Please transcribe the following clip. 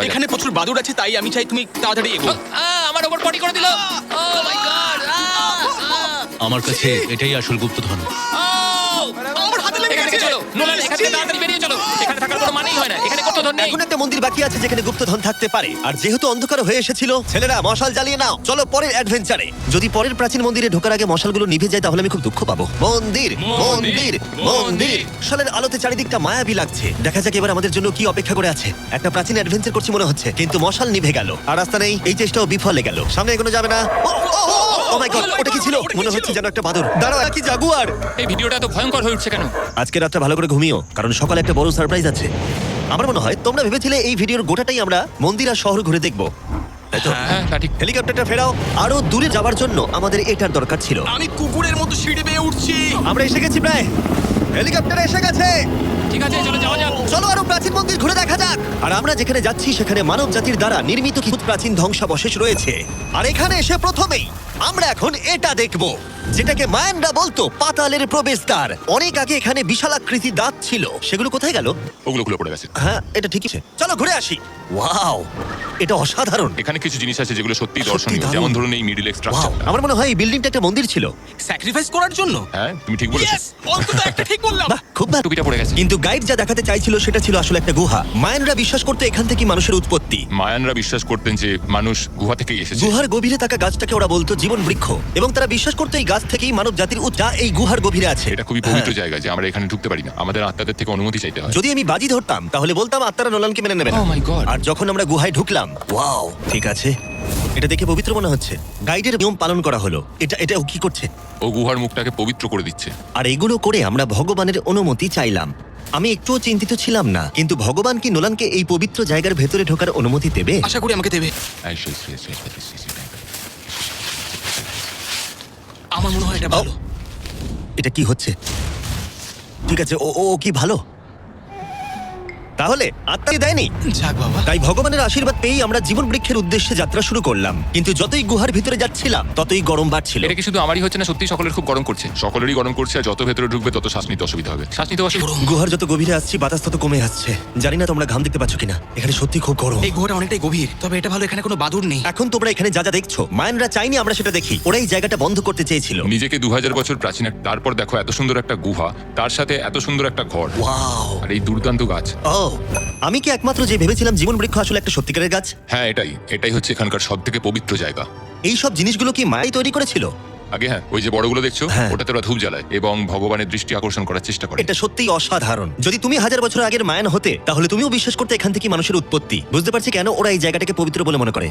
এখানে প্রচুর বাদুড় আছে, তাই আমি চাই তুমি তাড়াতাড়ি এগো। আমার ওপর পটি করে দিল। ও মাই গড! আমার কাছে এটাই আসল গুপ্তধন। আমার হাতে লেগে এখানে গেছে। চলো নোলান, এখান থেকে তাড়াতাড়ি বেরিয়ে চলো। এখানে থাকার কোনো মানেই হয় না, এখানে কত ধন নেই। এখন একটা মন্দির বাকি আছে যেখানে গুপ্তধন থাকতে পারে, আর যেহেতু অন্ধকার হয়ে এসেছিল ছেলেরা মশাল জ্বালিয়ে নাও। চলো পরের অ্যাডভেঞ্চারে। যদি পরের প্রাচীন মন্দিরে ঢোকার আগে মশালগুলো নিভে যায় তাহলে আমি খুব দুঃখ পাবো। মন্দির মন্দির মন্দির, মশালের আলোতে চারিদিকটা মায়াবী লাগছে। দেখা যাক এবার আমাদের জন্য কি অপেক্ষা করে আছে। একটা প্রাচীন অ্যাডভেঞ্চার করছি মনে হচ্ছে, কিন্তু মশাল নিভে গেল আর রাস্তা নেই। এই চেষ্টাও বিফলে গেল। সামনে এগোনো যাবে না। ও মাই গড, ওটা কি ছিল? মনে হচ্ছে যেন একটা বাদুড়। দাঁড়াও, কি জাগুয়ার? এই ভিডিওটা এত ভয়ঙ্কর হয়ে উঠছে কেন? আজকে রাতটা ভালো করে ঘুমিও, কারণ সকালে একটা বড় সারপ্রাইজ আছে। আমার মনে হয় তোমরা ভেবেছিলে এই ভিডিওর গোটাটাই আমরা মন্দির আর শহর ঘুরে দেখবো, তাই তো? হ্যাঁ, তা ঠিক। হেলিকপ্টারটা ফেরাও। আরো দূরে যাওয়ার জন্য আমাদের এটার দরকার ছিল। আমি কুকুরের মতো সিঁড়ি বেয়ে উঠছি। আমরা এসে গেছি প্রায়। হেলিকপ্টার এসে গেছে। ঠিক আছে, চলো যাওয়া যাক। চলো আরো প্রাচীন মন্দির ঘুরে দেখা যাক। আর আমরা যেখানে যাচ্ছি সেখানে মানব জাতির দ্বারা নির্মিত কিছু প্রাচীন ধ্বংসাবশেষ রয়েছে। আর এখানে এসে প্রথমেই আমরা এখন এটা দেখব, যেটাকে মায়ানরা বলতো পাতালের প্রবেশদ্বার। অনেক আগে এখানে বিশালাকৃতি দাঁত ছিল, সেগুলো কোথায় গেল? ওগুলো খুলে পড়ে গেছে। হ্যাঁ, এটা ঠিকই আছে। চলো ঘুরে আসি। ওয়াও, এটা অসাধারণ। এখানে কিছু জিনিস আছে যেগুলো সত্যি সত্যি দর্শনীয়, দারুণ। যেমন ধরুন এই মিডল ওয়াও, স্ট্রাকচার। আমার মনে হয় এই বিল্ডিংটা একটা মন্দির ছিল। স্যাক্রিফাইস করার জন্য। হ্যাঁ, তুমি ঠিক বলেছো। Yes! অন্তত একটা ঠিক বললাম। বাহ, খুব ভালো। টুপিটা পড়ে গেছে। কিন্তু গাইড যা দেখাতে চাইছিল সেটা ছিল আসলে একটা গুহা। মায়ানরা বিশ্বাস করতে এখান থেকে মানুষের উৎপত্তি। মায়ানরা বিশ্বাস করতেন যে মানুষ গুহা থেকেই এসেছে। গুহার গভীরে থাকা গাছটাকে ওরা বলতো জীবন বৃক্ষ, এবং তারা বিশ্বাস করতো এই গাছ থেকেই মানব জাতির যা এই গুহার গভীরে আছে। এটা খুবই পবিত্র হ্যাঁ। জায়গা যে আমরা এখানে ঢুকতে পারি না, আমাদের আত্মাদের থেকে অনুমতি চাইতে হয়। যদি আমি বাজি ধরতাম তাহলে বলতাম আত্মারা নোলানকে মেনে নেবে না। Oh my God! আর যখন আমরা গুহায় ঢুকলাম, ওয়াও, ঠিক আছে, এটা দেখে পবিত্র মনে হচ্ছে। গাইডের নিয়ম পালন করা হলো। এটা ও কি করছে? ও গুহার মুখটাকে পবিত্র করে দিচ্ছে। আর এগুলো করে আমরা ভগবানের অনুমতি চাইলাম। আমি একটুও চিন্তিত ছিলাম না, কিন্তু ভগবান কি নোলানকে এই পবিত্র জায়গার ভেতরে ঢোকার অনুমতি দেবে? আশা করি আমাকে দেবে। আমার মনে হয় এটা ভালো। এটা কি হচ্ছে? ঠিক আছে, ও ও কি ভালো? তাহলে আত্মা দেয়নি। যাক বাবা। তাই ভগবানের আশীর্বাদ পেয়েই আমরা জীবন বৃক্ষের উদ্দেশ্যে যাত্রা শুরু করলাম। কিন্তু যতই গুহার ভিতরে যাচ্ছিলাম ততই গরম বাড়ছিল। এটা কি শুধু আমারই হচ্ছে না, সত্যি সকলের খুব গরম করছে। সকলেরই গরম করছে, আর যত ভেতরে ঢুকবে তত শ্বাস নিতে অসুবিধা হবে। শ্বাস নিতে অসুবিধা। গুহার যত গভীরে আসছি বাতাস তত কমে আসছে। জানি না তোমরা ঘাম দেখতে পাচ্ছ কিনা, এখানে সত্যি খুব গরম। এই গুহাটা অনেকটাই গভীর, তবে এটা ভালো এখানে কোনো বাদুড় নেই। এখন তোমরা এখানে যা যা দেখছো, মায়ানরা চাইনি আমরা সেটা দেখি। ওরা এই জায়গাটা বন্ধ করতে চেয়েছিল। নিজেকে 2000 বছর প্রাচীন তারপর দেখো এত সুন্দর একটা গুহা, তার সাথে এত সুন্দর একটা ঘর, ওয়াও, আর এই দুর্দান্ত গাছ। ও, আমি কি একমাত্র যে ভেবেছিলাম জীবন বৃক্ষ আসলে একটা সত্যিকারের গাছ? হ্যাঁ, এটাই হচ্ছে এখানকার সব থেকে পবিত্র জায়গা। এই সব জিনিসগুলো কি মায়াই তৈরি করেছিল? আগে হ্যাঁ, ওই যে বড়গুলো দেখছো, হ্যাঁ। ওটাতে ওরা ধূপ জ্বালায় এবং ভগবানের দৃষ্টি আকর্ষণ করার চেষ্টা করে। এটা সত্যিই অসাধারণ। যদি তুমি 1000 বছর আগের মায়ান হতে তাহলে তুমিও বিশ্বাস করতে এখান থেকে মানুষের উৎপত্তি। বুঝতে পারছি কেন ওরা এই জায়গাটাকে পবিত্র বলে মনে করে।